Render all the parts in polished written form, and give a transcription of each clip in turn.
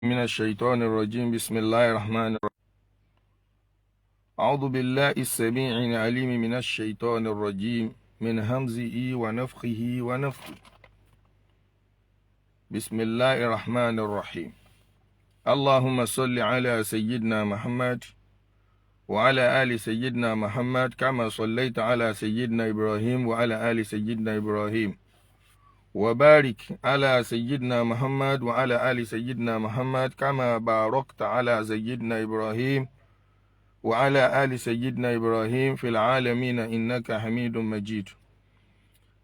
من الشيطان الرجيم بسم الله الرحمن الرحيم أعوذ بالله السميع العليم من الشيطان الرجيم من همزه ونفخه ونفخه بسم الله الرحمن الرحيم اللهم صل على سيدنا محمد وعلى آل سيدنا محمد كما صليت على سيدنا إبراهيم وعلى آل سيدنا إبراهيم وبارك على سيدنا محمد وعلى آل سيدنا محمد كما باركت على سيدنا إبراهيم وعلى آل سيدنا إبراهيم في العالمين إنك حميد مجيد.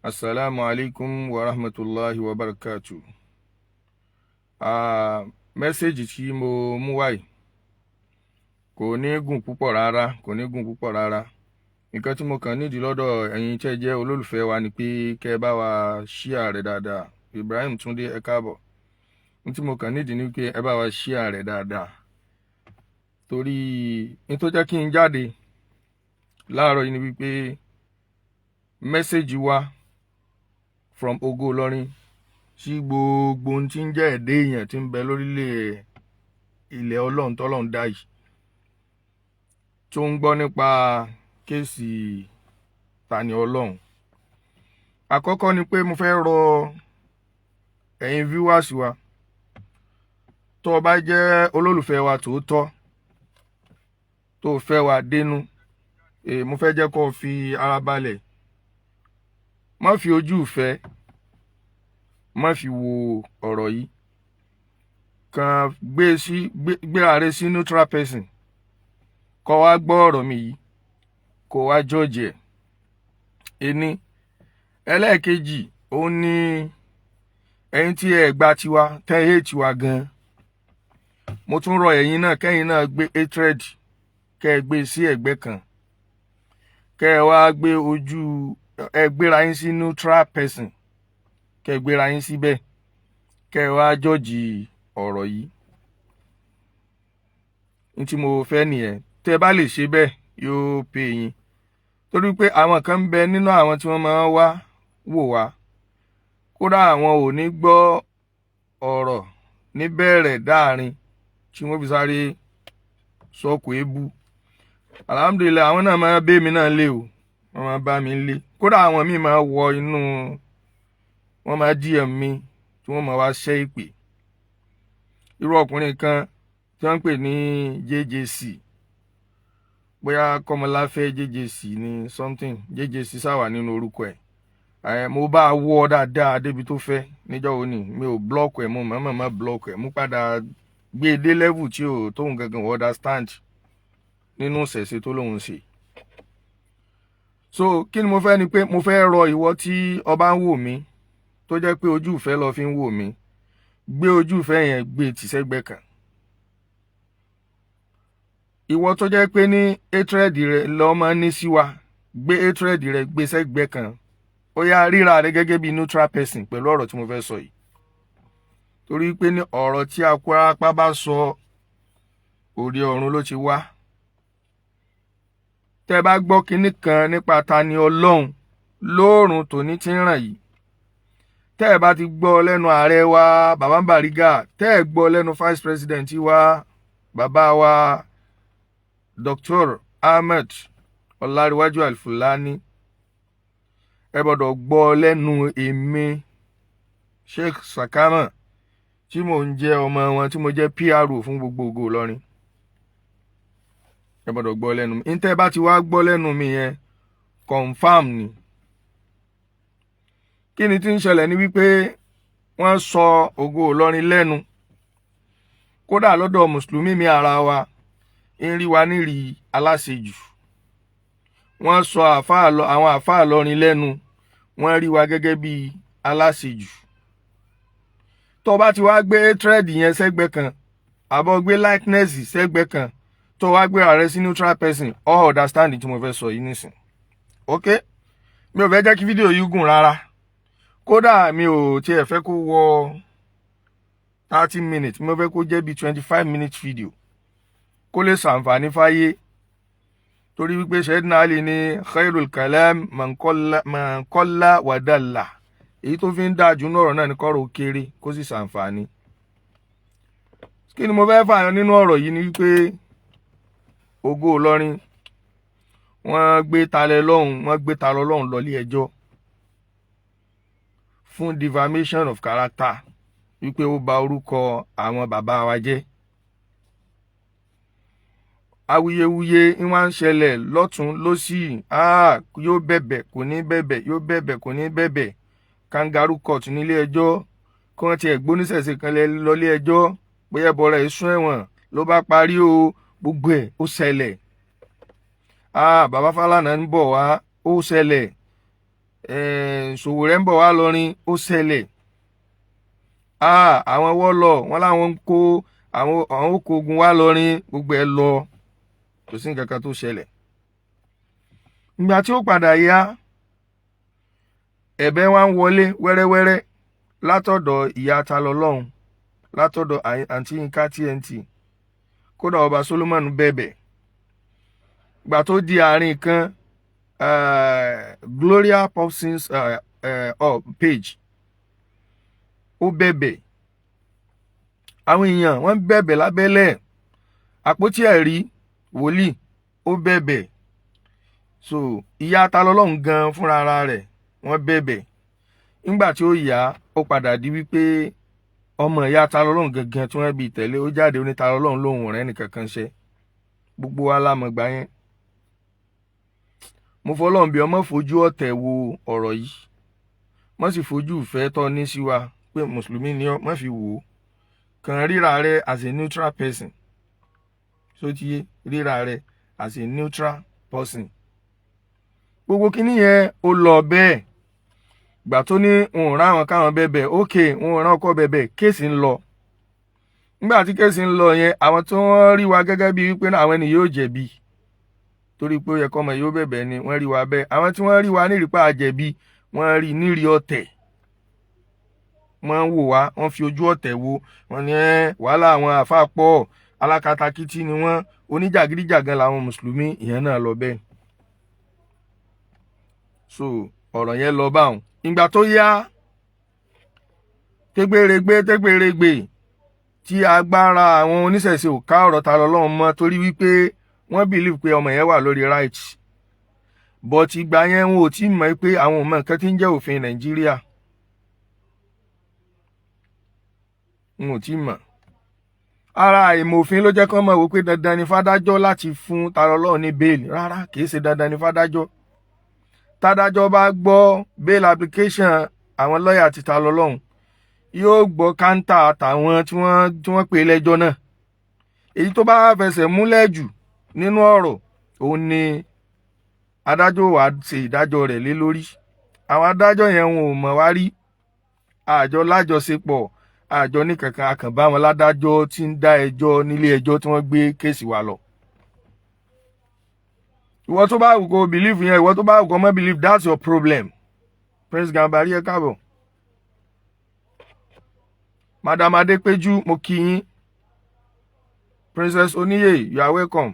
السلام عليكم ورحمة الله وبركاته. Mẹ́sẹ̀jì tí mo mú wáyé kò ní gùn púpọ̀ rárá. Nǹkan tí mo kàn nídìí lọ́dọ̀ ẹ̀yin tẹ́ jẹ́ olólùfẹ́ wa ni pé kẹ́ bá wa share rẹ̀ dáadáa. Ibrahim Túndé ẹ káàbọ̀. Ní tí mo kàn nídìí ni pé ẹ bá wa share rẹ̀ dáadáa. Torí ní tó jẹ́ kí n jáde láàárọ̀ yìí ni wípé mẹ́sẹ̀jì wa from Ògo Ìlọrin sí gbogbo ohun tí ń jẹ́ ẹ̀dẹ́ èèyàn tí ń bẹ lórílẹ̀ ilẹ̀ Ọlọ́run tọ́lọ́run dá yìí tó ń gbọ́ nípa kéèsì Tani Olohun. Àkọ́kọ́ ni pé mo fẹ́ rọ ẹ̀yin viewers wa tó bá jẹ́ olólùfẹ́ wa tòótọ́ tó fẹ́ wa dénú mo fẹ́ jẹ́ kó fi ara balẹ̀, má fi ojú ìfẹ́ má fi wo ọ̀rọ̀ yìí, kàn gbé ààrẹ sí neutral person kó wá gbọ́ ọ̀rọ̀ mi yìí kó wá judge ẹ̀. Ení ẹlẹ́ẹ̀kejì òun ni ẹ̀yin tí ẹ gbà tiwa tẹ́ hate tiwa gan, mo tún rọ ẹ̀yin náà kẹ́yin náà gbé hatred kẹ́ ẹ gbé sí ẹ̀gbẹ́ kan, kẹ́ ẹ wá gbé ojú ẹ gbéra yín sí neutral person, kẹ́ ẹ gbéra yín síbẹ̀ kẹ́ ẹ wá judge ọ̀rọ̀ yìí. Ní tí mo fẹ́ nìyẹn, tẹ́ bá lè ṣe bẹ́ẹ̀ yóò pè yín. Torí pé àwọn kan ń bẹ nínú àwọn tí wọ́n máa ń wá wò wá, kódà àwọn ò ní gbọ́ ọ̀rọ̀ níbẹ̀rẹ̀ dáàrin tí wọ́n fi sáré sọ́kò ébú. Alhamdulillah àwọn náà máa bẹ́ mi náà lé o, wọ́n máa bá mi lé. Kódà àwọn míì máa wọ inú, wọ́n máa DM mi tí wọ́n máa wá ṣẹ́ ìpè. Irú ọkùnrin kan tí wọ́n ń pè ní JJC, bóyá Kọ́mọláfẹ́ JJC ni something, JJC sáwà nínú orúkọ ẹ̀. Mo bá wọ́ dáadáa débi tó fẹ́ níjọ́ òní, mi ò block ẹ̀, mo mọ̀ọ́mọ̀ block ẹ̀, mo padà gbé dé level tí ò tóun gangan understand nínú ṣẹ̀ṣẹ̀ tó lóun ṣe. So kí ni mo fẹ́ ni pé mo fẹ́ rọ ìwọ tí ọba ń wò mí tó jẹ́ pé ojú ìfẹ́ lọ fi ń wò mí, gbé ojú ìfẹ́ yẹn gbé tìṣẹ́gbẹ́ kan. Ìwọ tó jẹ́ pé ní hatred rẹ lọ máa ní sí wa, gbé hatred rẹ gbé sẹ́gbẹ́ kan. Ó yá ríra rẹ gẹ́gẹ́ bí neutral person pẹ̀lú ọ̀rọ̀ tí mo fẹ́ sọ yìí. Torí pé ní ọ̀rọ̀ tí apá bá sọ òde ọ̀run ló ti wá. Tẹ́ bá gbọ́ kinní kan nípa Tani Olohun lóòrùn tòní tí ń ràn yìí, tẹ́ ẹ bá ti gbọ́ lẹ́nu ààrẹ wa bàbá Bariga, tẹ́ ẹ gbọ́ lẹ́nu vice president wa bàbá wa Dr. Ahmed Ọláríwájú Alfulani, ẹ gbọ́dọ̀ gbọ́ lẹ́nu èmi Sheikh Sakamo tí mò ń jẹ́ ọmọ wọn, tí mo jẹ́ PRO fún gbogbo Ògo Ìlọrin. Ẹ gbọ́dọ̀ gbọ́ lẹ́nu mi. Ntẹ́ bá ti wá gbọ́ lẹ́nu mi yẹn confam ni. Kí ni tí ń ṣẹlẹ̀ ni wípé wọ́n sọ Ògo Ìlọrin lẹ́nu. Kódà lọ́dọ̀ mùsùlùmí mi ara wa ń rí wa nírí aláṣejù. Wọ́n sọ àwọn àfáà Ìlọrin lẹ́nu, wọ́n rí wa gẹ́gẹ́ bí aláṣejù. Tó bá ti wá gbé hatred yẹn sẹ́gbẹ́ kan, àbọ̀ gbé likeness sẹ́gbẹ́ kan, tó wá gbé ààrẹ sí neutral person, all understand tí mo fẹ́ sọ yìí nísìn. Ok? Mi ò fẹ́ jẹ́ kí fídíò yìí gùn rárá. Kódà mi ò tiẹ̀ fẹ́ kó wọ 30 minutes, mo fẹ́ kó jẹ́ bí 25 minutes video kó lè ṣàǹfààní fáyé. Torí wípé Sayyidina Ali ní khairul kalam man qalla wa dalla. èyí tó fi ń dáa jù náà náà ni kọ́rọ̀ kéré kó sì ṣàǹfààní. kí ni mo fẹ́ fààyàn nínú ọ̀rọ̀ yìí ni wípé Ògo Ìlọrin wọ́n gbé Talẹ Ọlọ́hun lọ ilé ẹjọ́ fún defamation of character wípé ó bà orúkọ àwọn bàbá wa jẹ́. Awuyewuye ìwà ń ṣẹlẹ̀ lọ́tún lósì, yóò bẹ̀bẹ̀ kò ní bẹ̀bẹ̀, yóò bẹ̀bẹ̀ kò ní bẹ̀bẹ̀. Kangaroo court nílé ẹjọ́ kí wọ́n tiẹ̀ gbóníṣẹ̀ṣe kan lọ ilé ẹjọ́ bóyá bọ̀rọ̀ ìsún ẹ̀wọ̀n ló bá parí o, gbogbo ẹ̀ ó ṣẹlẹ̀. Bàbá Fálànà ń bọ̀ wá, ó ṣẹlẹ̀. Sòwòrẹ́ ń bọ̀ wá lọ́rin, ó ṣẹlẹ̀. Àwọn wọ́lọ̀ wọn láwọn ń kó àwọn oko ogun wá lọ́rin, gbogbo ẹ̀ lọ, kò sí nǹkan kan tó ṣẹlẹ̀. Ìgbà tí ó padà yá, ẹ̀bẹ̀ wá ń wọlé wẹ́rẹ́wẹ́rẹ́ látọ̀dọ̀ ìyá Talẹ Ọlọ́hun, látọ̀dọ̀ àǹtí Yínká TNT, kódà ọba Solomon bẹ̀bẹ̀. Ìgbà tó di àárín kan, Gloria Popsins page ó bẹ̀bẹ̀. Àwọn èèyàn wọ́n bẹ̀bẹ̀ lábẹ́lẹ̀. Àpótí ẹ̀rí wòlíì ó bẹ̀bẹ̀. So ìyá Talẹ Ọlọ́hun gan fúnra ara rẹ̀ wọ́n bẹ̀bẹ̀. Nígbà tí ó yá, ó padà di wípé ọmọ ìyá Talẹ Ọlọ́hun gangan tí wọ́n bí tẹ̀lé ó jáde, ó ní Talẹ Ọlọ́hun lòun rẹ̀ nìkankan ṣe. Gbogbo wa la mọ̀ gbà yẹn. Mo fọlọ́run bí ọmọ fojú ọ̀tẹ̀ wo ọ̀rọ̀ yìí, wọ́n sì fojú ìfẹ́ tọ́ ní sí wa pé mùsùlùmí ni ọ́, má fi wò ó. Kàn ríra rẹ as a neutral person. So ti yé, ríra rẹ as a neutral person. Gbogbo kíní yẹn ó lọ bẹ́ẹ̀. Gbà tó ní òun rán àwọn káwọn bẹ̀bẹ̀, òun rán ọkọ bẹ̀bẹ̀, kéèsì ń lọ. Nígbà tí kéèsì ń lọ yẹn, àwọn tí wọ́n rí wa gẹ́gẹ́ bí wípé àwọn ènìyàn yóò jẹ̀bi torí pé ó yẹ kọ́mọ yóò bẹ̀bẹ̀ ni wọ́n rí wa bẹ́ẹ̀. Àwọn tí wọ́n rí wa nírìípa àjẹ̀bi, wọ́n rí nírí ọ̀tẹ̀. Wọ́n wò wá, wọ́n fi ojú ọ̀tẹ̀ wo. Wọ́n ní wàhálà àwọn àfáà pọ̀, alákatakítí ni wọ́n, oníjàgídíjàgan làwọn mùsùlùmí, ìyẹn náà lọ bẹ́ẹ̀. So ọ̀rọ̀ yẹn lọ báwọn. Ìgbà tó yá, tẹ́gbèrègbè tí agbára àwọn oníṣẹ̀ṣe ò ká ọ̀rọ̀ Talẹ Ọlọ́hun mọ́ torí wípé wọ́n believe pé ọmọ yẹn wà lórí right. But ìgbà yẹn wọn ò tí mọ̀ pé àwọn ọmọ nǹkan tí ń jẹ́ òfin Nàìjíríà. Wọn ò tí mọ̀. Ara ìmọ̀fin ló jẹ́ kán mọ̀ wò pé dandan ni fádájọ́ láti fún Talẹ Ọlọ́hun ní bail. Rárá, kì í ṣe dandan ni fádájọ́. Tádájọ́ bá gbọ́ bail application àwọn lọ́ọ̀yà ti Talẹ Ọlọ́hun, yóò gbọ́ káńtà àtàwọn tí wọ́n pè lẹ́jọ́ náà. Èyí tó bá fẹsẹ̀ múlẹ̀ jù nínú ọ̀rọ̀ òun ni adájọ́ wá ṣe ìdájọ́ rẹ̀ lé lórí. Àwọn adájọ́ yẹn wọn ò mọ̀ wá rí, àjọ lájọṣepọ̀, àjọ níkankan, àkànbá wọn ládájọ́ tí ń dá ẹjọ́ nílé ẹjọ́ tí wọ́n gbé kéèsì wa lọ. Ìwọ tó bá wù kó believe yẹn, ìwọ tó bá wù kó má believe, that's your problem. Prince Gambari ẹ káàbọ̀. Madam Adepeju, mo kí yín. Princess Oniye, you are welcome.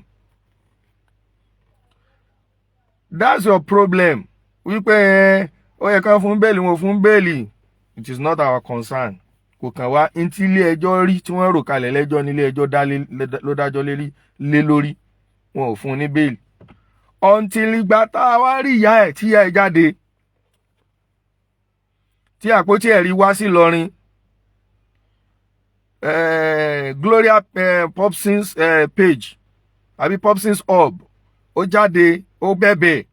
That's your problem. Wípé ó yẹ kán fún bẹ́ẹ̀lì, wọn fún bẹ́ẹ̀lì. It is not our concern. Kò kàn wá ntí ilé ẹjọ́ rí tí wọ́n rò kalẹ̀ lẹ́jọ́ nílé ẹjọ́ ló dájọ́ lé lórí. Wọn ò fún ní bẹ́ẹ̀lì. Until ìgbà tá a wá rí ìyá ẹ̀ tí ìyá ẹ̀ jáde, tí àpótí ẹ̀rí wá sí Ìlọrin, Gloria Popsins page àbí Popsins hub ó jáde, ó bẹ̀bẹ̀.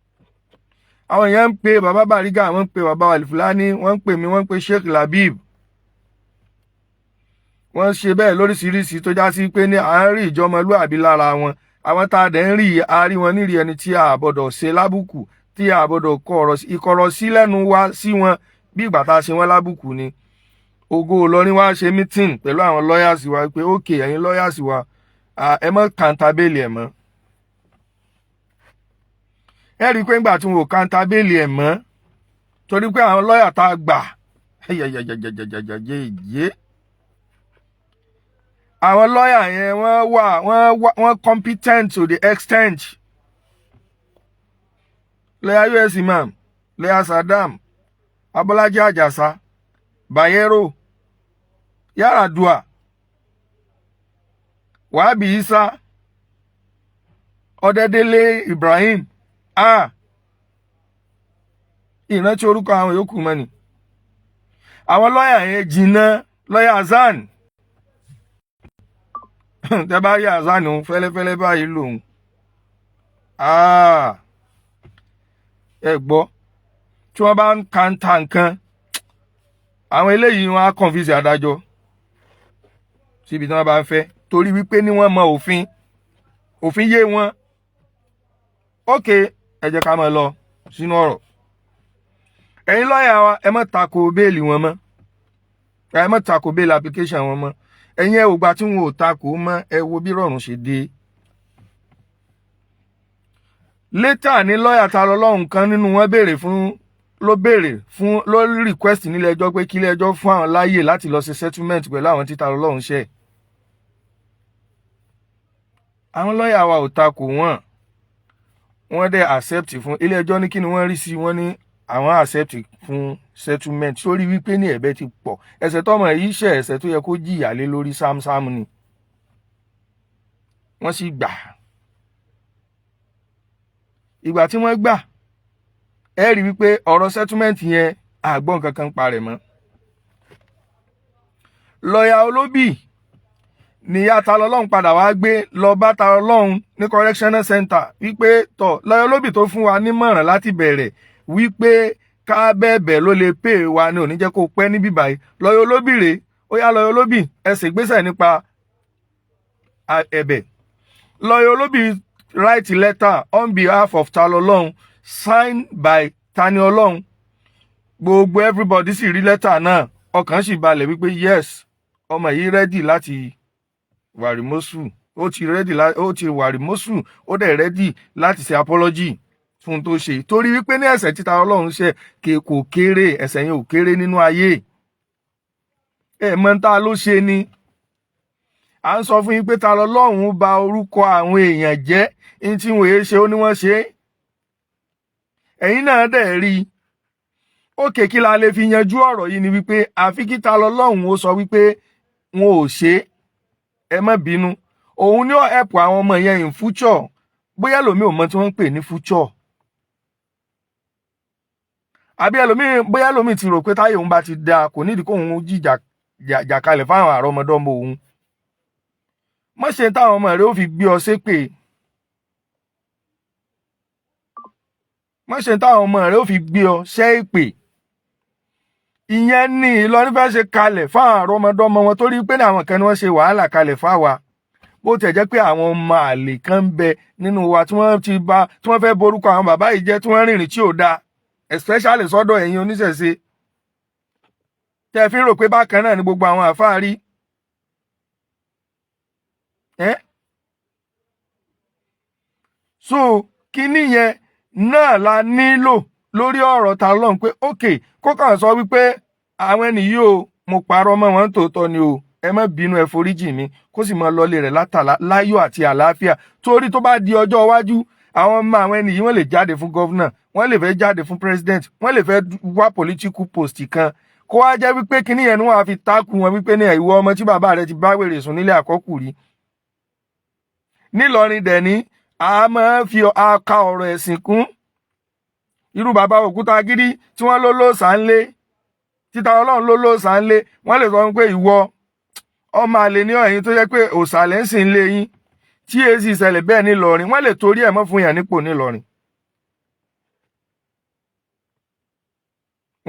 Àwọn èèyàn ń pe bàbá Bariga, wọ́n ń pe bàbá Alifulani, wọ́n ń pè mí, wọ́n ń pe Sheikh Labib. Wọ́n ṣe bẹ́ẹ̀ lóríṣiríṣi tó já sí pé ní à ń rí ìjọmọlúàbí lára wọn. Àwọn tá a dẹ̀ ń rí, a rí wọn nírí ẹni tí a gbọ́dọ̀ ṣe lábùkù, tí a gbọ́dọ̀ kọ ìkọ̀rọ̀ sí lẹ́nu wa sí wọn bí ìgbà tá a ṣe wọ́n lábùkù ni. Ògo Ìlọrin wá ṣe meeting pẹ̀lú àwọn lawyers wa pé okay, ẹ̀yin lawyers wa, ẹ mọ́ kàńtàbélì ẹ̀ mọ́. Ẹ rí i pé ńgbà tí wọn ò kàńtàbélì ẹ̀ mọ́ torí pé àwọn lawyer tá a gbà àwọn lawyer yẹn wọ́n competent to the extent. Lawyer US Imam, Lawyer Saddam, Abọ́lájí Àjàsá, Bayero, Yaradua, Wàhábì Isa Ọdẹ́délé Ibrahim ìrántí orúkọ àwọn yòókù mọ́ ni. Àwọn lọ́ọ̀yà yẹn jìnnà. Lọ́ọ̀yà Hasan tẹ́ bá rí Hasan òun fẹ́lẹ́fẹ́lẹ́ báyìí lòun. Ẹ gbọ́ tí wọ́n bá ń kanta nǹkan àwọn eléyìí wọn á confuse adájọ́ síbi tí wọ́n bá ń fẹ́ torí wípé ní wọ́n mọ òfin yé wọn. Ok, ẹ jẹ́ ká máa lọ sínú ọ̀rọ̀. Ẹ̀yin lọ́ọ̀yà wa ẹ má tako béèlì wọn mọ́, ẹ má tako béèlì application wọn mọ́. Ẹ̀yin ẹ wò gbà tí wọn ò tako mọ́, ẹ wo bí rọrùn ṣe dé. Later ní lọ́ọ̀yà Tani Olohun kan nínú wọn béèrè fún ló request nílé ẹjọ́ pé kí ilé ẹjọ́ fún àwọn láàyè láti lọ ṣe settlement pẹ̀lú àwọn tí Tani Olohun ṣẹ̀. Àwọn lọ́ọ̀yà wa ò takò wọ́n dẹ̀ accept fún ilé ẹjọ́ ní kí ni wọ́n rí sí, wọ́n ní àwọn accept fún settlement sórí wípé ní ẹ̀bẹ̀ ti pọ̀. Ẹ̀ṣẹ̀ tọ́mọ yìí ṣẹ̀ ẹ̀ṣẹ̀ tó yẹ kó jìyà lé lórí sámsám ni. Wọ́n sì gbà. Ìgbà tí wọ́n gbà ẹ rí wípé ọ̀rọ̀ settlement yẹn àgbọ̀n kankan parẹ̀ mọ́. Lọ́ọ̀yà Olóbì níyà Tani Olohun padà wá gbé lọ bá Tani Olohun ní correctional center wípé tọ̀ lọ́ọ̀yà Olóbì tó fún wa nímọ̀ràn láti bẹ̀rẹ̀ wípé ká bẹ̀bẹ̀ ló lè pè wá ní òní jẹ́ kó pẹ́ níbí báyìí. Lọ́ọ̀yà Olóbì rèé, ó yá lọ́ọ̀yà Olóbì ẹ ṣègbésẹ̀ nípa ẹ̀bẹ̀. Lọ́ọ̀yà Olóbì write letter on behalf of Tani Olohun signed by Tani Olohun. Gbogbo everybody sì rí lẹ́tà náà, ọkàn sì balẹ̀ wípé yes ọmọ yìí ready láti wà remorseful, ó ti wà remorseful, ó dẹ̀ ready láti ṣe apology fún tó ṣe torí wípé ní ẹ̀ṣẹ̀ tí Tani Olohun ṣẹ̀ kò kéré, ẹ̀ṣẹ̀ yẹn ò kéré nínú ayé. Mọ̀ ta ló ṣe ni à ń sọ fún yín pé Tani Olohun bà orúkọ àwọn èèyàn jẹ́ ní tí wọ́n yé ṣe ó ní wọ́n ṣe. Ẹ̀yin náà dẹ̀ rí. Ókè kí la lè fi yanjú ọ̀rọ̀ yìí ni wípé àfi kí Tani Olohun ó sọ wípé wọn ò ṣe, ẹ má bínú. Òun ni ó help àwọn ọmọ yẹn in future. Bóyá ẹlòmíì ò mọ tí wọ́n ń pè ní future. Àbí bóyá ẹlòmíì ti rò pé táyé òun bá ti dáa kò nídìí kóun jà kalẹ̀ fáwọn àrọ́mọdọ́mọ òun. Má ṣe táwọn ọmọ rẹ̀ ó fi gbé ọ ṣépè. Má ṣe táwọn ọmọ rẹ̀ ó fi gbé ọ ṣépè. Ìyẹn ni Ìlọrin fẹ́ ṣe kalẹ̀ fáwọn àrọ́mọdọ́mọ wọn torí pé ní àwọn kan ni wọ́n ṣe wàhálà kalẹ̀ fáwa. Bó tẹ̀ jẹ́ pé àwọn ọmọ àlè kan ń bẹ nínú wa tí wọ́n fẹ́ borúkọ àwọn bàbá yìí jẹ́ tí wọ́n rìnrìn tí ò dáa, especially sọ́dọ̀ ẹ̀yin oníṣẹ̀ṣe. Tẹ́ fi ń rò pé bákan náà ni gbogbo àwọn àfáà rí. So kíní yẹn náà la nílò lórí ọ̀rọ̀ Tani Olohun pé okay kó kàn sọ wípé àwọn ẹni yìí o mo parọ́ mọ́ wọn tòótọ́ ni o, ẹ má bínú, ẹ foríjì mi, kó sì máa lọlé rẹ̀ láyọ̀ àti àlàáfíà. Torí tó bá di ọjọ́ iwájú àwọn ọmọ àwọn ẹni yìí wọ́n lè jáde fún gọ́vnà, wọ́n lè fẹ́ jáde fún president, wọ́n lè fẹ́ wá political post kan kó wá jẹ́ wípé kíní yẹn ni wọ́n á fi tákù wọn wípé ní ìwọ ọmọ tí bàbá rẹ̀ ti bá wèrè sùn nílé àkọ́kù rí. Nílọrin dẹ̀ ní a máa fi aka ọ̀rọ̀ ẹ̀sìn kún. Irú bàbá Òkútagídí tí wọ́n ló sànlé, tí Tani Olohun ló sànlé, wọ́n lè sọ pé ìwọ ọmọ àlè ní ẹ̀yin tó jẹ́ pé òsàlẹ̀ ń sìn lé yín tí èsì ìṣẹ̀lẹ̀ bẹ́ẹ̀ nílọrin, wọ́n lè torí ẹ̀ mọ́ fún yàn nípò nílọrin.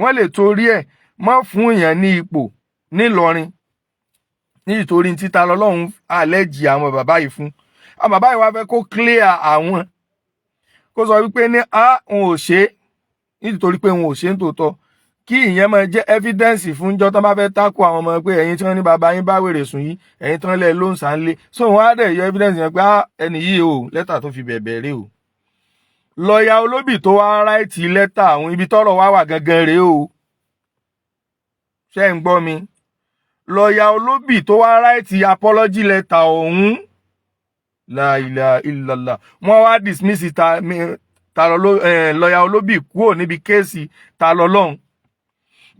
Wọ́n lè torí ẹ̀ mọ́ fún yàn ní ipò nílọrin nítorí tí Tani Olohun àlẹ́jì àwọn bàbá yìí fún. Àwọn bàbá yìí wá fẹ́ kó clear àwọn, kó sọ wípé ní wọn ò ṣe nítorí pé wọn ò ṣe ń tòótọ́, kí ìyẹn máa jẹ́ evidence fún jọ́ tán bá fẹ́ tákù àwọn ọmọ pé ẹ̀yin tí wọ́n ní bàbá yín bá wèrè sùn yìí, ẹ̀yin tí wọ́n lẹ̀ ló ń sàn lé. So wọ́n á dẹ̀ yọ evidence yẹn pé ẹni yìí o lẹ́tà tó fi bẹ̀bẹ̀ rèé o. Lọ́ọ̀yà Olóbì tó wá ráìtì lẹ́tà àwọn ibi tọ́rọ̀ wá wà gangan rèé o. Ṣé ń gbọ́ mi? Lọ́ọ̀yà Olóbì tó wá ráìtì apology letter ọ̀hún, la ilaha illallah, wọ́n wá dismiss lọ́ọ̀yà Olóbì kúrò níbi kéèsì Tani Olohun.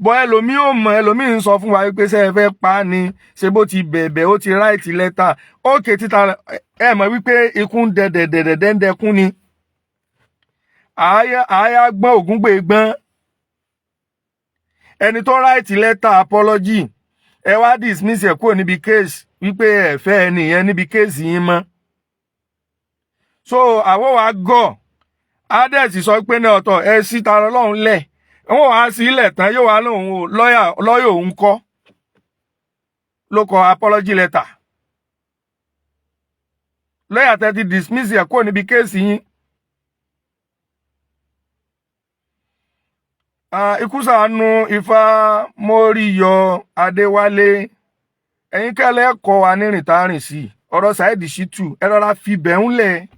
bọ́ ẹlòmíì ò mọ̀, ẹlòmíì ń sọ fún wa wípé ṣé ẹ fẹ́ pa á ni, ṣe bó ti bẹ̀bẹ̀ ó ti ráìtì lẹ́tà ókè títa ẹ mọ̀ wípé ikú ń dẹ̀dẹ̀dẹ̀dẹ̀kún ni àáyá gbọ́n ògúngbè gbọ́n ẹni tó ráìtì lẹ́tà apology ẹ wá dismiss ẹ̀ kúrò níbi case wípé ẹ fẹ́ ẹni yẹn níbi case yín mọ́. So àwọ̀ wa gọ̀ adẹ́sì sọ pé ní ọ̀tọ̀ ẹ sí Tani Olohun lẹ̀ wọ́n wá sí ilẹ̀ tán yóò wá lóun lọ́yà òun kọ́ ló kọ apology letter lọ́yà tẹ́ ti dismiss ẹ̀ kúrò níbi case yín. Ikú ṣàánú Ifá Móríyọ Adéwálé ẹ̀yin kẹ́lẹ́ kọ́ wa nírìn tá rìn sí ọ̀rọ̀ Saheed Shittu ẹ rọra fi bẹ̀hún lẹ̀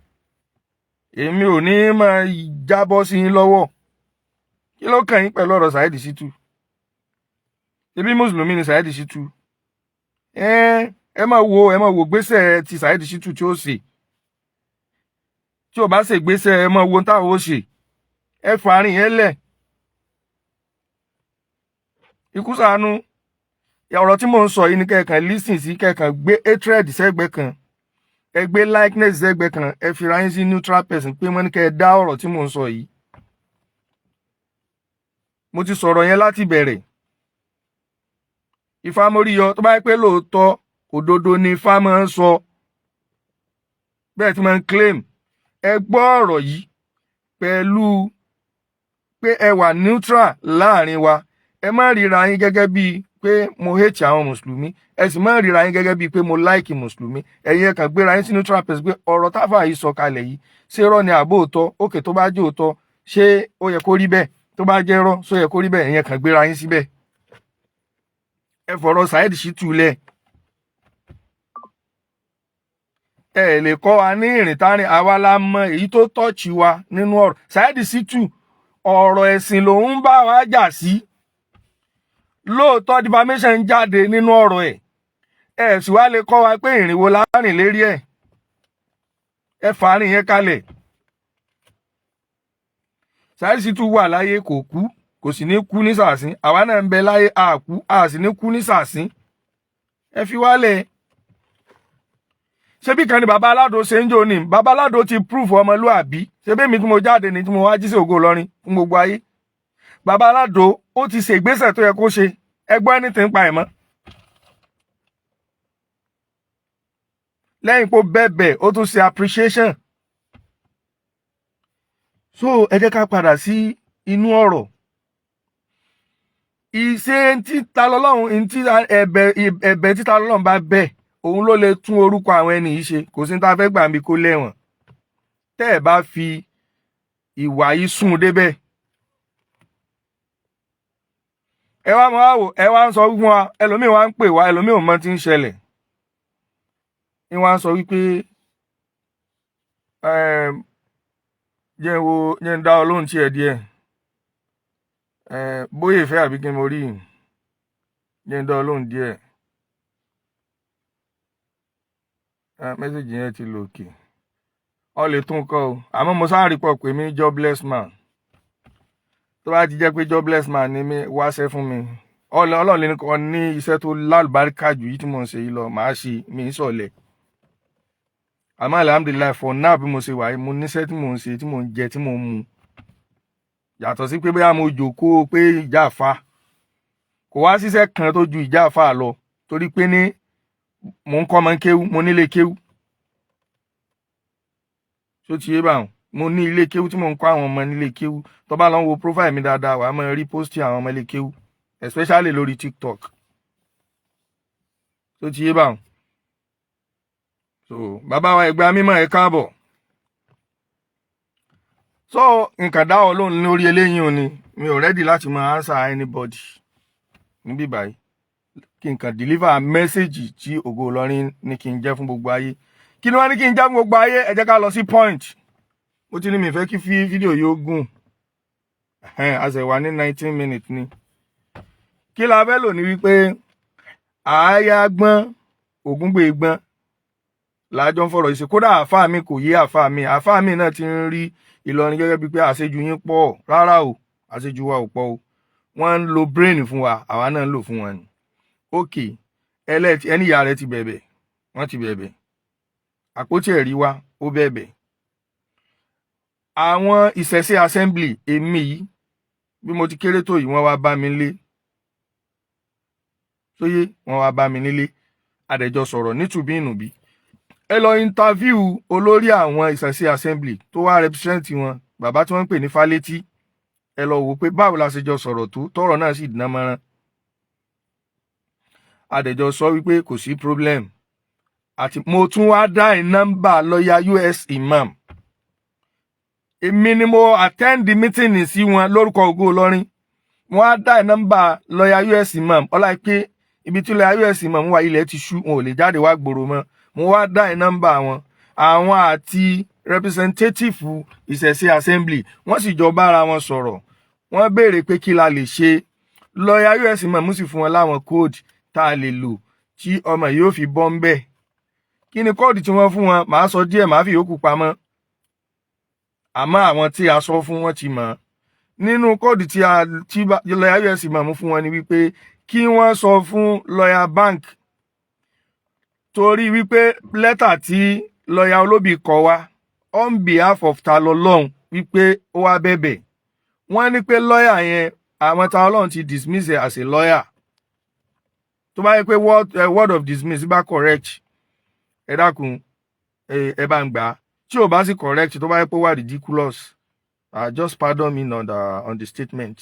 èmi ò ní máa jábọ́ sí yín lọ́wọ́ kí ló kàn yín pẹ̀lú ọ̀rọ̀ Saheed Shittu ṣebí mùsùlùmí ni Saheed Shittu ẹ máa wo gbèsè ti Saheed Shittu tí ó ṣe tí ò bá ṣe gbèsè ẹ máa wo táwọn ó ṣe ẹ fàárín yẹn lẹ̀. Ikú ṣàánú ọ̀rọ̀ tí mò ń sọ yìí ni kẹ́ẹ̀kan listen sí kẹ́ẹ̀kan gbé hatred sẹ́gbẹ́ kan ẹ gbé likeness sẹ́gbẹ́ kan ẹ fi ra yín sí neutral person pé wọ́n ní kẹ́ ẹ dá ọ̀rọ̀ tí mò ń sọ yìí. Mo ti sọ̀rọ̀ yẹn láti bẹ̀rẹ̀. Ifá Móríyọ tó bá yẹ pé lóòótọ́ òdodo ni Ifá máa ń sọ bẹ́ẹ̀ tí máa ń claim ẹ gbọ́ ọ̀rọ̀ yìí pẹ̀lú pé ẹ wà neutral láàrin wa ẹ má ríra yín gẹ́gẹ́ bíi pé mo hate àwọn mùsùlùmí ẹ sì má ríra yín gẹ́gẹ́ bíi pé mo like mùsùlùmí ẹ̀yin ẹ kàn gbéra yín sí neutral person pé ọ̀rọ̀ táfà yìí sọ kalẹ̀ yìí ṣé irọ́ ni àbó òótọ́ òkè tó bá jẹ́ òótọ́ ṣé ó yẹ kó rí bẹ́ẹ̀ tó bá jẹ́ irọ́ ṣó yẹ kó rí bẹ́ẹ̀ ẹ̀yin ẹ kàn gbéra yín síbẹ̀ ẹ fọ̀rọ̀ Saheed Shittu lẹ̀ ẹ lè kọ́ wa ní ìrìn tárin àwa la mọ èyí tó tọ́ọ̀chì wa nínú ọ̀rọ̀ Saheed Shittu ọ̀rọ̀ ẹ̀sìn lòun bá wa jà sí lóòótọ́ defamation jáde nínú ọ̀rọ̀ ẹ̀ sì wá lè kọ́ wa pé ìrìnwó láàrin lérí ẹ fàárín yẹn kalẹ̀. Saheed Shittu wà láyé kò kú kò sì ní kú ní sàásín àwa náà ń bẹ láyé àkú a sì ní kú ní sàásín ẹ fi wálẹ̀. Ṣebí kan ni bàbá aládò ṣe ń jò ní bàbá aládò ti proof ọmọlúàbí ṣebí mi tí mo jáde ní tí mo wá jí sí Ògo Ìlọrin fún gbogbo ayé bàbá aládò ó ti ṣe ìgbésẹ̀ tó yẹ kó ṣe ẹgbọ́n ẹni tí ń pa ẹ̀ mọ́ lẹ́yìn pé bẹ́ẹ̀bẹ̀ ó tún ṣe appreciation. So ẹ jẹ́ ká padà sí inú ọ̀rọ̀ ìṣe tí Tani Olohun tí ẹ̀bẹ̀ tí Tani Olohun bá bẹ̀ òun ló lè tún orúkọ àwọn ẹni yìí ṣe kò sí ní ta fẹ́ gbà mí kó lẹ́wọ̀n tẹ́ ẹ bá fi ìwà yìí sùn débẹ̀. Ẹ wá mọ àwò ẹ wá ń sọ fún wa ẹlòmíì wá ń pè wá ẹlòmíì ò mọ tí ń ṣẹlẹ̀ ní wá ń sọ wípé jẹ́ ń dá ọ lóhùn tiẹ̀ díẹ̀ bóyá ìfẹ́ àbí kí n mo rí jẹ́ ń dá ọ lóhùn díẹ̀ mẹ́sẹ̀jì yẹn ti lòkè ọ lè tún kọ o àmọ́ mo sáré pọ̀ pé mi jobless man tó bá ti jẹ́ pé jobless man ni mi wáṣẹ́ fún mi Ọlọ́run lè kọ́ ní iṣẹ́ tó lálùbáríkà jù yìí tí mò ń ṣe yìí lọ màá ṣe mi ń sọ̀lẹ̀ àmọ́ alhamdulilayi for now bí mo ṣe wà yìí mo níṣẹ́ tí mò ń ṣe tí mò ń jẹ tí mò ń mu yàtọ̀ sí pé bóyá mo jòkóó pé ìjà àfa kò wá síṣẹ́ kan tó ju ìjà àfa lọ torí pé ní mò ń kọ́ ọmọ kéwú mo nílé kéwú tó ti yé báwọn mo ní ilé kéwú tí mò ń kọ́ àwọn ọmọ nílé kéwú tó bá lọ wo profile mi dáadáa wàá máa rí post àwọn ọmọ ilé kéwú especially lórí TikTok tó ti yé báwọn. So bàbá wa ẹgbẹ́ mímọ́ ẹ káàbọ̀ so nǹkan dá ọ lóhùn lórí eléyìí ò ní mi ò ready láti máa answer anybody níbí báyìí kí n kàn deliver message tí Ògo Ìlọrin ní kí n jẹ́ fún gbogbo ayé kí ni wọ́n ní kí n jẹ́ fún gbogbo ayé ẹ jẹ́ ká lọ sí point mo ti ní mi fẹ́ kí fídíò yóò gùn a ṣe wà ní 19 minutes ni kí la fẹ́ lò ní wípé àáyá gbọ́n ògúngbè gbọ́n lájọ ń fọ̀rọ̀ ìṣe kódà àáfàá mi kò yé àáfàá mi náà ti ń rí Ìlọrin gẹ́gẹ́ bíi pé àṣejù yín pọ̀ rárá o àṣejù wa ò pọ̀ o wọ́n ń lo brain fún wa àwa náà ń lò fún wọn ni. ok ẹni ìyá rẹ̀ ti bẹ̀bẹ̀ wọ́n ti bẹ̀bẹ̀ àpótí ẹ̀rí wa ó bẹ̀bẹ̀ àwọn ìṣẹ̀ṣe assembly èmi yìí bí mo ti kéré tó yìí wọ́n wá bá mi lé sóyé wọ́n wá bá mi nílé àdẹjọ sọ̀rọ̀ nítùbí ìnùbí ẹ lọ interview olórí àwọn ìṣẹ̀ṣe assembly tó wá represent wọn bàbá tí wọ́n ń pè ní Fálétí ẹ lọ wò pé báwo la ṣe jọ sọ̀rọ̀ tó tọ́rọ̀ náà sì dán mọ́rán àdẹjọ sọ wípé kò sí problem àti mo tún wá dá nọ́mbà lọ́ọ̀yà US imam èmi ni mo attend the meeting sí wọn lórúkọ Ògo Ìlọrin mo wá dá nọ́mbà lọ́ọ̀yà US imam ọlá pé ibi tí lọ́ọ̀yà US imam wà ilẹ̀ ti ṣú wọn ò lè jáde wá gbòòrò mọ́ mo wá dá nọ́mbà wọn àwọn àti representative ìṣẹ̀ṣe assembly wọ́n sì jọ bára wọn sọ̀rọ̀ wọ́n béèrè pé kí la lè ṣe lọ́ọ̀yà US imam sì fún wọn láwọn code tá a lè lò tí ọmọ yóò fi bọ́ ń bẹ̀ kí ni kóòdù tí wọ́n fún wọn màá sọ díẹ̀ màá fi yòókù pamọ́ àmọ́ àwọn tí a sọ fún wọn ti mọ̀ nínú kóòdù tí lọ́ọ̀yà US imam fún wọn ni wípé kí wọ́n sọ fún lọ́ọ̀yà bank torí wípé lẹ́tà tí lọ́ọ̀yà olóbì kọ wá on behalf of Ta Lọ́lọ́hun wípé ó wá bẹ̀bẹ̀ wọ́n ní pé lọ́ọ̀yà yẹn àwọn Ta Lọ́lọ́hun ti dismiss ẹ̀ as a lawyer tó bá yẹ pé word of dismiss bá correct ẹ dákun ẹ bá ń gbà tí ò bá sì correct tó bá yẹ pé wà ridiculous just pardon me on the statement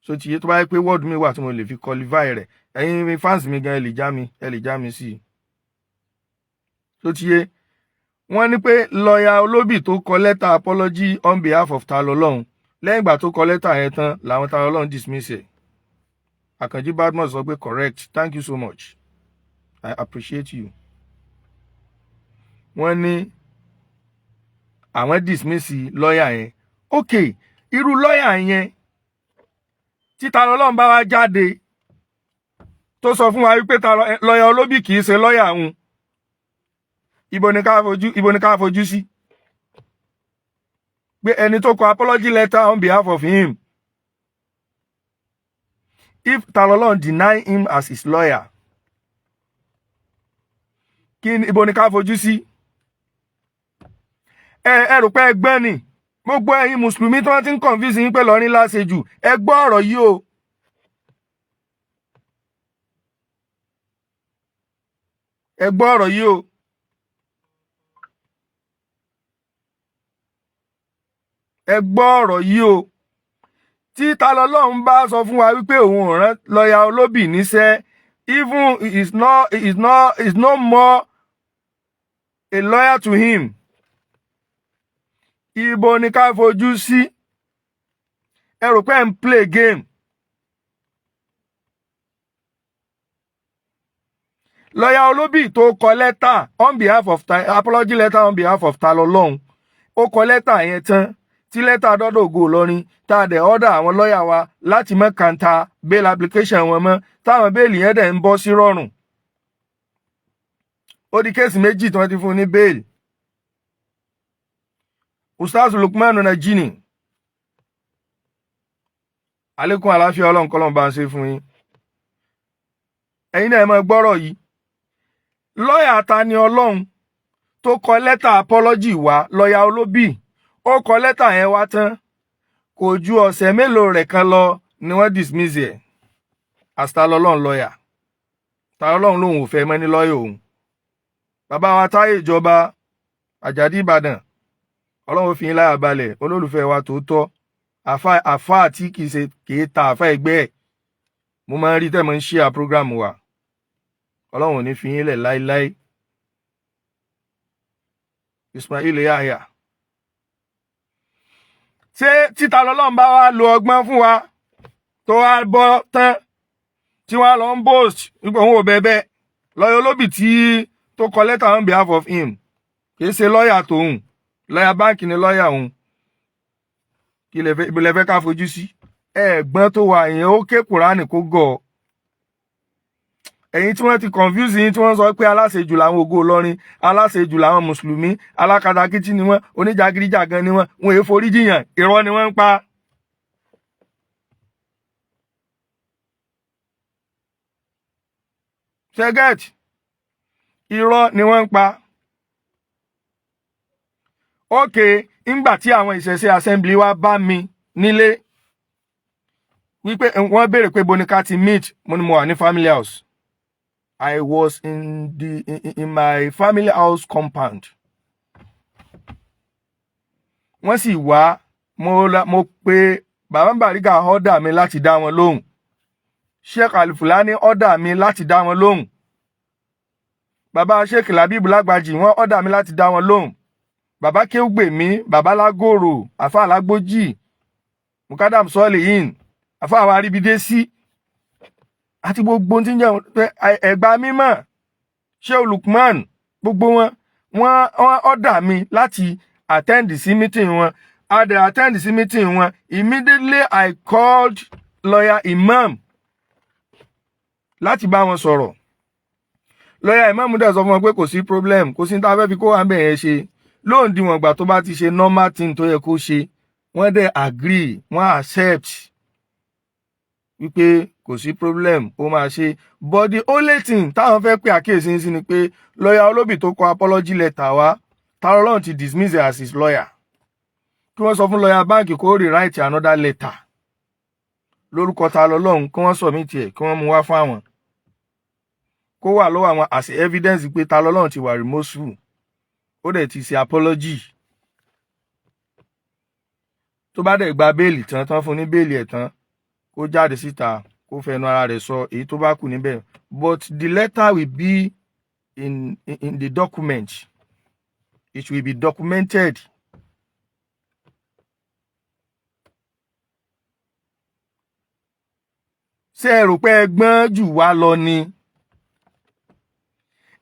so ti yé tó bá yẹ pé word mi wà tí mo lè fi qualify rẹ̀ ẹ̀yin fans mi gan ẹ lè já mi sí i so ti yé wọ́n ní pé lọ́ọ̀yà olóbì tó kọ lẹ́tà apology on behalf of Ta Lọ́lọ́hun lẹ́yìn ìgbà tó kọ lẹ́tà yẹn tán làwọn Ta Lọ́lọ́hun dismiss ẹ̀ Àkànjí Badmus sọ pé correct thank you so much I appreciate you wọ́n ní àwọn dismiss lọ́ọ̀yà yẹn ok irú lọ́ọ̀yà yẹn tí Ta Lọ́lọ́hun bá wá jáde tó sọ fún wa wípé lọ́ọ̀yà olóbì kì í ṣe lọ́ọ̀yà òun ibo ni ká fojú sí pé ẹni tó kọ apology letter on behalf of him if Ta Lọ́lọ́hun deny him as his lawyer ibo ni ká fojú sí ẹ rò pé ẹgbẹ́ ni gbogbo ẹ̀yin mùsùlùmí tí wọ́n ti ń confuse yín pé lọ́rin láṣejù ẹ gbọ́ ọ̀rọ̀ yìí o ẹ gbọ́ ọ̀rọ̀ yìí o ẹ gbọ́ ọ̀rọ̀ yìí o tí Ta Lọ́lọ́hun bá sọ fún wa wípé òun ò rán lọ́ọ̀yà olóbì níṣẹ́ even is no more a lawyer to him ibo ni ká fojú sí ẹ rò pé ń play game lọ́ọ̀yà olóbì tó kọ lẹ́tà on behalf of apology letter on behalf of Ta Lọ́lọ́hun ó kọ lẹ́tà yẹn tán tí lẹ́tà dọ́dọ̀ Ògo Ìlọrin tá a dẹ̀ ọ́dà àwọn lọ́ọ̀yà wa láti mọ́ kàńtà bail application wọn mọ́ táwọn béèlì yẹn dẹ̀ ń bọ́ sí rọrùn ó di kéèsì méjì tí wọ́n ti fún ní bail Ustaz Lukman Najini àlékún àlàáfíà Ọlọ́run kọ́lọ́run bá ń ṣe fún yín ẹ̀yin náà ẹ máa gbọ́rọ̀ yìí lọ́ọ̀yà Tani Olohun tó kọ lẹ́tà apology wá lọ́ọ̀yà olóbì ó kọ lẹ́tà yẹn wá tán kò ju ọ̀sẹ̀ mélòó rẹ̀ kan lọ ni wọ́n dismiss ẹ̀ as Ta Lọ́lọ́hun lọ́ọ̀yà Ta Lọ́lọ́hun lòun ò fẹ́ mọ́ ní lọ́ọ̀yà òun bàbá wa Táyé Ìjọba Àjàdí Ìbàdàn Ọlọ́run fi yín láyà balẹ̀ olólùfẹ́ wa tòótọ́ àfá àti kìí ta àfá ẹgbẹ́ ẹ̀ mo máa ń rí tẹ́ mọ́ ń share program wa Ọlọ́run ò ní fi yín lẹ̀ láíláí Ismail Yahya ṣé tí Ta Lọ́lọ́hun bá wá lo ọgbọ́n fún wa tó wá bọ́ tán tí wọ́n lọ ń boast nípa òun ò bẹ̀bẹ̀ lọ́ọ̀yà olóbì tí tó kọ lẹ́tà on behalf of him kìí ṣe lọ́ọ̀yà tòun lọ́ọ̀yà báńkì ni lọ́ọ̀yà òun kí lè fẹ́ ká fojú sí ẹ̀gbọ́n tó wà yẹn ó ké Kùránì kó gọ̀ ẹ̀yin tí wọ́n ti confuse yín tí wọ́n sọ pé aláṣejù làwọn Ògo Ìlọrin aláṣejù làwọn mùsùlùmí alákatakítí ni wọ́n oníjàgídíjàgan ni wọ́n èé forí jiyàn irọ́ ni wọ́n ń pa Ṣẹ́gẹ́t irọ́ ni wọ́n ń pa. Okay, ńgbà tí àwọn ìṣẹ̀ṣe assembly wá bá mi nílé wípé wọ́n béèrè pé bonika ti meet, mo ní mo wà ní family house. I was in my family house compound. Wọ́n sì wá, mo pe Bàbá Bariga order mi láti dá wọn lóhùn. Sheikh Alifulani order mi láti dá wọn lóhùn. Bàbá Sheikh Labeeb Lagbaji wọ́n order mi láti dá wọn lóhùn. Bàbá Kéwùgbèmí, Bàbá Lágòrò, Àfà Lágbójì, Mukadam Solihin, Àfà wa Aribidesi, àti gbogbo tí ń jẹ́ Ẹ̀gbá mímọ́, Sheikh Lukman, gbogbo wọ́n order mi láti attend sí meeting wọn. I attend sí meeting wọn. Immediately I called lawyer Imam láti bá wọn sọ̀rọ̀. Lawyer Imam dẹ̀ sọ fún wọn pé kò sí problem, kò sí ní tá fẹ́ fi kó wá ń bẹ̀ yẹn ṣe. Lóun di wọn gbà tó bá ti ṣe normal thing tó yẹ kó ṣe, wọ́n dẹ̀ agree, wọ́n accept wípé kò sí problem, ó máa ṣe. But the only thing táwọn fẹ́ pé àkíyèsí sí ni pé lawyer Olóbì tó kọ apology letter wá, Ọlọ́run ti dismiss as his lawyer. Kí wọ́n sọ fún lawyer báǹkì kó rewrite another letter lórúkọ ta lọ́lọ́run, kí wọ́n submit ẹ̀, kí wọ́n mú wá fún àwọn, kó wà lọ́wọ́ àwọn as evidence pé ta lọ́lọ́run ti wà remorseful, ó dẹ̀ ti ṣe apology. Tó bá dẹ̀ gba béèlì tán fún ní béèlì ẹ̀ tán, kó jáde síta kó fẹnu ara rẹ̀ sọ èyí tó bá kù níbẹ̀. But the letter will be in the document. It will be documented. Ṣé ẹ rò pé ẹ gbọ́n jù wá lọ ni?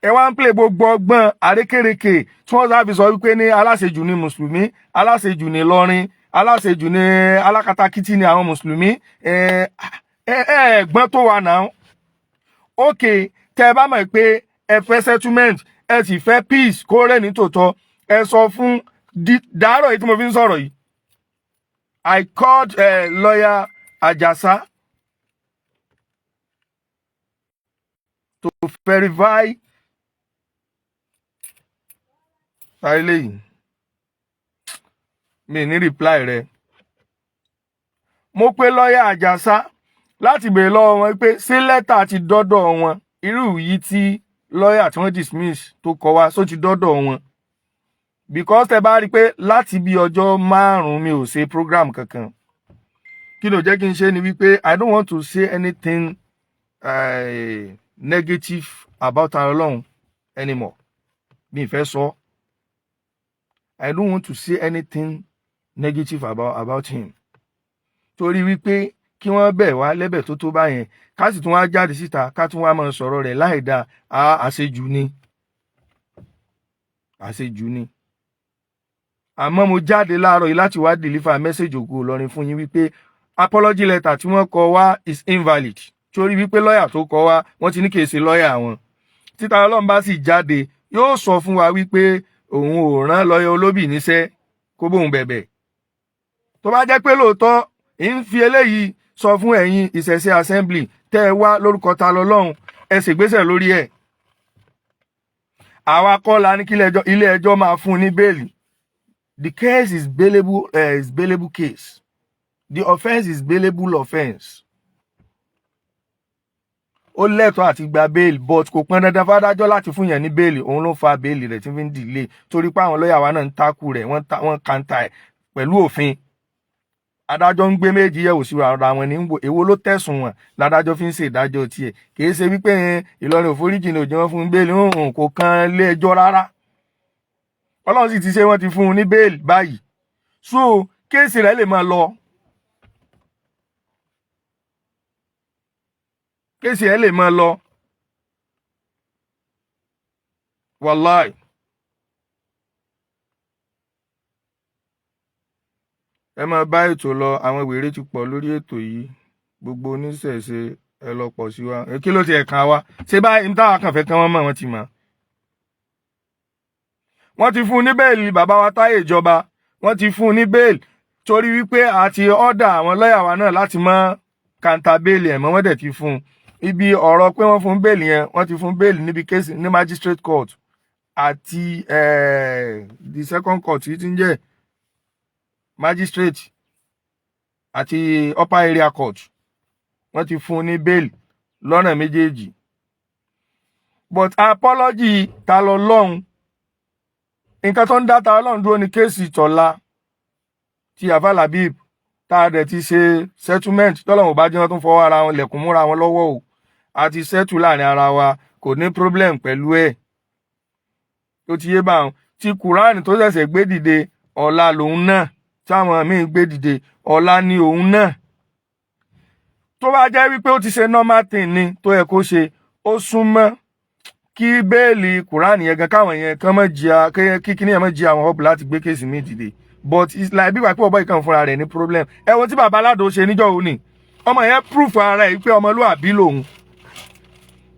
Ẹ wá ń play gbogbo ọgbọ́n àrékèrèkè tí wọ́n sábì sọ wípé ní aláṣejù ni Mùsùlùmí, aláṣejù ni Ìlọrin, aláṣejù ni alákatakítí ni àwọn Mùsùlùmí. Gbọ́n tó wà náà. Okay, tẹ́ ẹ bá mọ̀ pé ẹ fẹ́ settlement, ẹ sì fẹ́ peace kó rẹ̀ ní tòótọ́, ẹ sọ fún dàárọ̀ yìí tí mo fi ń sọ̀rọ̀ yìí. I called lawyer Ajasa to verify eléyìí. Mi ní reply rẹ̀. Mo pe lawyer Ajasa láti béèrè lọ́wọ́ wọn pé ṣé lẹ́tà ti dọ́dọ̀ wọn, irú yìí tí lawyer tí wọ́n dismiss tó kọ wá só ti dọ́dọ̀ wọn. Because tẹ́ bá rí pé láti bí ọjọ́ 5 mi ò ṣe program kankan. Kí ló jẹ́ kí n ṣe ni wípé I don't want to say anything negative about Ọlọ́run anymore. Mi fẹ́ sọ. I don't want to say anything negative about him. Torí wípé kí wọ́n bẹ̀ wá lẹ́bẹ̀ tó báyẹn, ká sì tún wá jáde síta, ká tún wá máa sọ̀rọ̀ rẹ̀ láìda, àṣejù ni. Àṣejù ni. Àmọ́ mo jáde láàárọ̀ yìí láti wá deliver message Ògo Ìlọrin fún yín wípé apology letter tí wọ́n kọ wá is invalid. Torí wípé lawyer tó kọ wá, wọ́n ti ní kì í ṣe lawyer wọn. Títa Ọlọ́run bá sì jáde, yóò sọ fún wa wípé òun ò rán lawyer Olóbì níṣẹ́ kó bóun bẹ̀bẹ̀. Tó bá jẹ́ pé lóòótọ́ ń fi eléyìí sọ fún ẹ̀yin ìṣẹ̀ṣe assembly tẹ́ ẹ wá lórúkọ ta lọ́lọ́run, ẹ ṣègbésẹ̀ lórí ẹ̀. Àwa kọ́ la ní kí ilé ẹjọ́ máa fún ní bẹ́ẹ̀lì. The case is bailable case. The offense is bailable offense. Ó lẹ́tọ̀ọ́ àti gba bail, but kò pọn dandan fádájọ́ láti fún yẹn ní bail. Òun ló fa bail rẹ̀ tí fi ń delay. Torí pé àwọn lọ́yà wa náà ń takú rẹ̀, wọ́n kanta ẹ̀ pẹ̀lú òfin. Adájọ́ ń gbé méjì yẹ̀wò sí ara wọn ní èwo ló tẹ̀sùn wọn ládájọ́ fi ń ṣe ìdájọ́ tiẹ̀. Kìí ṣe wípé Ìlọrin òforíjì ní òjò wọn fún bail, kò kan lé ẹjọ́ rárá. Ọlọ́run sì ti ṣe wọ́n ti fún un ní bail báyìí. So kéèsì rẹ̀ lè máa lọ. Kéèsì rẹ̀ lè máa lọ. Wallahi. Ẹ máa bá ètò lọ, àwọn wèrè ti pọ̀ lórí ètò yìí. Gbogbo oníṣẹ̀ṣe ẹ lọ pọ̀ sí wa. Kí ló ti ẹ̀ka wa? Ṣé báyìí táwa kàn fẹ́ kán wọ́n mọ̀ wọ́n ti mọ̀. Wọ́n ti fún ní bẹ́ẹ̀lì bàbá wa Táyé Ìjọba. Wọ́n ti fún ní bẹ́ẹ̀lì torí wípé àti ọ́dà àwọn lọ́yà wa náà láti mọ́ kàńtà bẹ́ẹ̀lì ẹ̀mọ́ wọ́n dẹ̀ ti fún. ibi ọ̀rọ̀ pé wọ́n fún bẹ́ẹ̀lì yẹn wọ́n ti fún bẹ́ẹ̀lì níbi kéèsì ní magistrate court àti the second court tí ń jẹ́ magistrate àti upper area court wọ́n ti fún ní bẹ́ẹ̀lì lọ́nà méjèèjì. But apology ta lọ lọ́hùn nǹkan tó ń dá ta lọ́hùn dúró ní kéèsì tọ́lá ti Alfa Labib tá a dẹ̀ ti ṣe settlement tọ́lọ́hùn bá jẹ́ wọ́n tún fọwọ́ ara wọn lẹ̀kùn múra wọn lọ́wọ́ o àti settle láàrin ara wa kò ní problem pẹ̀lú ẹ̀ tó ti yé báwọn. Ti Quran tó ṣẹ̀ṣẹ̀ gbé dìde ọ̀la lòun náà táwọn míì gbé dìde ọ̀la ni òun náà. Tó bá jẹ́ wípé ó ti ṣe normal thing ni tó yẹ kó ṣe ó súnmọ́ kí bẹ́ẹ̀lì Quran yẹn gan káwọn yẹn kán mọ́ jìyà kí kíní yẹn mọ́ jìyà àwọn ọ̀bù láti gbé kéèsì míì dìde. But it's like bí wàá pé ọ̀bọ̀ ìkànnì fúnra rẹ̀ ní problem. Ẹ wo tí bàbá aládò ṣe níjọ́ òní ọmọ yẹn proof ara ẹ̀ pé ọmọlúwàbí lòun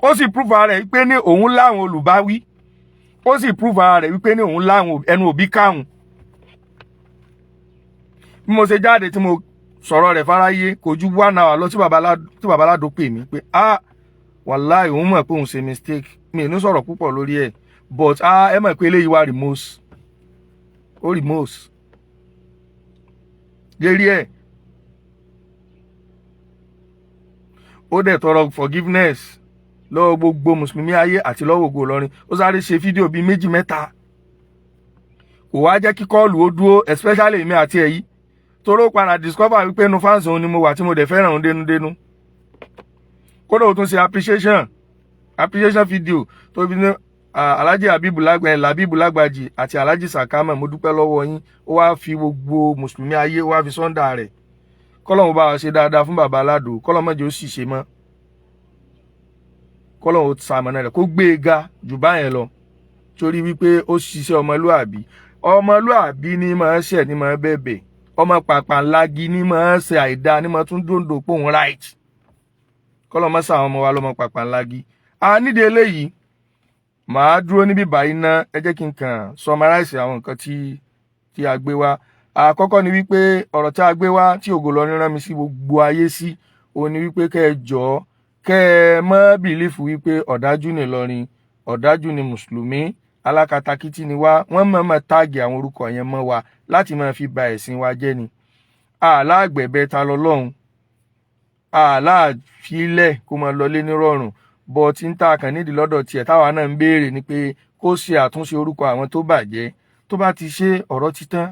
ó sì proof ara rẹ̀ wípé ní òun láwọn olùbáwí ó sì proof ara rẹ̀ wípé ní òun láwọn ẹnu òbí káwọn. Bí mo ṣe jáde tí mo sọ̀rọ̀ rẹ̀ fáráyé kò ju 1 hour lọ tí bàbá aládò pè mí pé wàláì òun mọ̀ pé òun ṣe mistake mi ní sọ̀rọ̀ púpọ̀ lórí ẹ̀ but ẹ mọ̀ pé eléyìí wá remorse ó remorse lérí ẹ̀ ó dẹ̀ tọrọ forgiveness lọ́wọ́ gbogbo mùsùlùmí ayé àti lọ́wọ́ Ògo Ìlọrin ó sáré ṣe fídíò bíi 2 mẹ́ta kò wá jẹ́ kí kọ́ọ̀lù ó dúró especially èmi àti èyí toró padà discover wípé inú fans òun ni mo wà tí mo dẹ̀ fẹ́ràn òun dénúdénú. Kódà ó tún ṣe appreciation video tó fi ní Alhaji Labibu Lágbàjì àti Alhaji Sakamo mo dúpẹ́ lọ́wọ́ yín ó wá fi gbogbo mùsùlùmí ayé ó wá fi sọ́ndà rẹ̀ kọ́lọ́hún bá wa ṣe dáadáa fún bàbá aládò kọ́lọ́hún mọ́jọ́ ó sì ṣe mọ́ kọ́lọ́hún ó sàmọ̀nà rẹ̀ kó gbé e ga jù báyẹn lọ torí wípé ó ṣiṣẹ́ ọmọlúàbí ní máa ń ṣẹ̀ ní máa ń bẹ̀bẹ̀ ọmọ pàpàǹlagi ní máa ń ṣe àìdá ní máa tún dòńdò pòun right kọ́lọ́hún mọ́ sàwọn ọmọ wa lọ́mọ pàpàǹlagi. Nídìí eléyìí màá dúró níbí báyìí ná ẹ jẹ́ kí n kàn summarize àwọn nǹkan tí a gbé wá. Àkọ́kọ́ ni wípé ọ̀rọ̀ tí a gbé wá tí Ògo Ìlọrin rán mi sí gbogbo ayé sí òun ni wípé kẹ́ ẹ jọ̀ọ́ kẹ́ ẹ mọ́ bìlífù wípé ọ̀dájú ni Ìlọrin ọ̀dájú ni mùsùlùmí alákatakítí ni wá wọ́n mọ̀ọ́mọ̀ táàgì àwọn orúkọ yẹn mọ́ wa láti máa fi ba ẹ̀sìn wa jẹ́ ni. Àlágbẹ̀bẹ̀ ta lọ́lọ́run àláàfilẹ̀ kó máa lọlé nírọ̀rùn bọ̀ tí ń ta kàn nídìí lọ́dọ̀ tiẹ̀ táwa náà ń béèrè ni pé kó ṣe àtúnṣe orúkọ àwọn tó bàjẹ́ tó bá ti ṣe ọ̀rọ̀ ti tán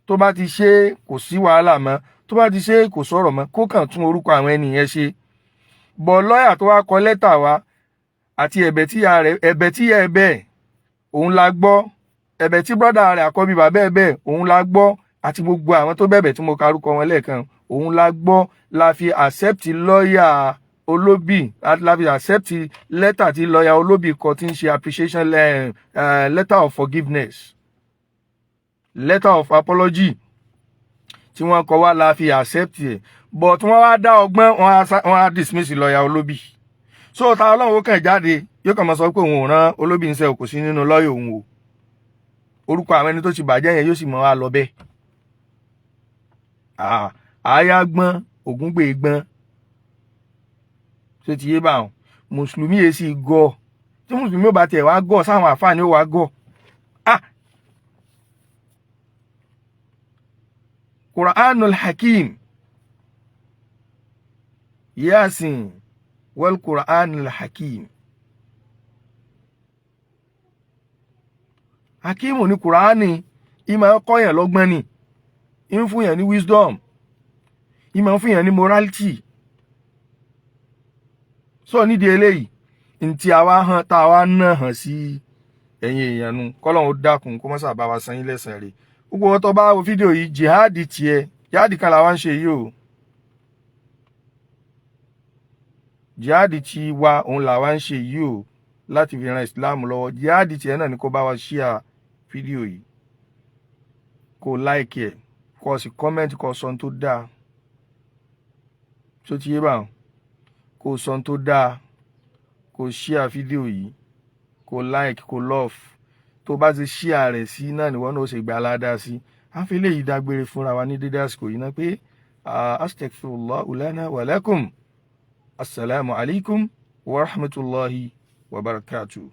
tó bá ti ṣe kò sí wàhálà mọ́ tó bá ti ṣe kò sọ̀rọ̀ mọ́ kó kàn tún orúkọ àwọn ènìyàn ṣe. Bọ̀ lọ́ọ̀yà tó wá kọ lẹ́tà wá àti ẹ̀bẹ̀ tí ya ẹ̀bẹ̀ òun la gbọ́ ẹ̀bẹ̀ tí brọ́dà rẹ̀ àkọ́bí bàbá ẹ̀bẹ̀ òun la gbọ́ àti gbogbo àwọn tó bẹ̀bẹ̀ tí mo karúkọ wọn lẹ́ẹ̀kan òun la gbọ́ la fi accept lọ́ọ̀yà Olóbì la fi accept lẹ́tà tí lọ́ọ̀yà Olóbì kọ tí ń ṣe appreciation letter of forgiveness letter of apology tí wọ́n kọ wá la fi accept ẹ̀ but wọ́n wá dá ọgbọ́n wọ́n á dismiss lọ́ọ̀yà Olóbì. So ta Ọlọ́run ó kàn jáde yóò kàn máa sọ pé òun ò rán Olóbì ń ṣe kò sí nínú lọ́ọ̀yà òun o orúkọ àwọn ẹni tó ti bàjẹ́ yẹn yóò sì mọ́ wá lọ bẹ́ẹ̀. Àáyá gbọ́n Ògúngbè gbọ́n ṣé ti yé báwọn mùsùlùmí yẹn sì gọ̀ tí mùsùlùmí ò bá tiẹ̀ wá gọ̀ sáwọn àfáà ni ó wá gọ̀. Qur'anul Hakim Yasin wal Qur'anul Hakim Hakimu ni Qur'ani ìmọ̀ kọ́yàn lọ́gbọ́n ni ń fún yàn ní wisdom ìmọ̀ fún yàn ní morality. So nídìí eléyìí ntí àwa hàn tá a wá náà hàn sí ẹ̀yin èèyàn nu kọ́lọ́hún ó dákun kó má sábà wa san yín lẹ́san rẹ̀. Gbogbo wọn tó bá wo fídíò yìí jihadi tiẹ̀ jihadi kan làwa ń ṣe yìí o jihadi tí wa òun làwa ń ṣe yìí o láti fi ran Islam lọ́wọ́ jihadi tiẹ̀ náà ni kó bá wa share fídíò yìí kó like ẹ̀ kó sì comment kó sọ tó dáa tó ti yé báwọn kó sọ tó dáa kó share fídíò yìí kó like kó love tó bá ti share rẹ̀ sí náà ni wọ́n náà ó ṣe gbà aládàá sí. À ń fi eléyìí dágbére fúnra wa ní dédé àsìkò yìí náà pé astaghfirullah lana wa lakum. Assalamu alaikum wa rahmatullahi wa barakatuh.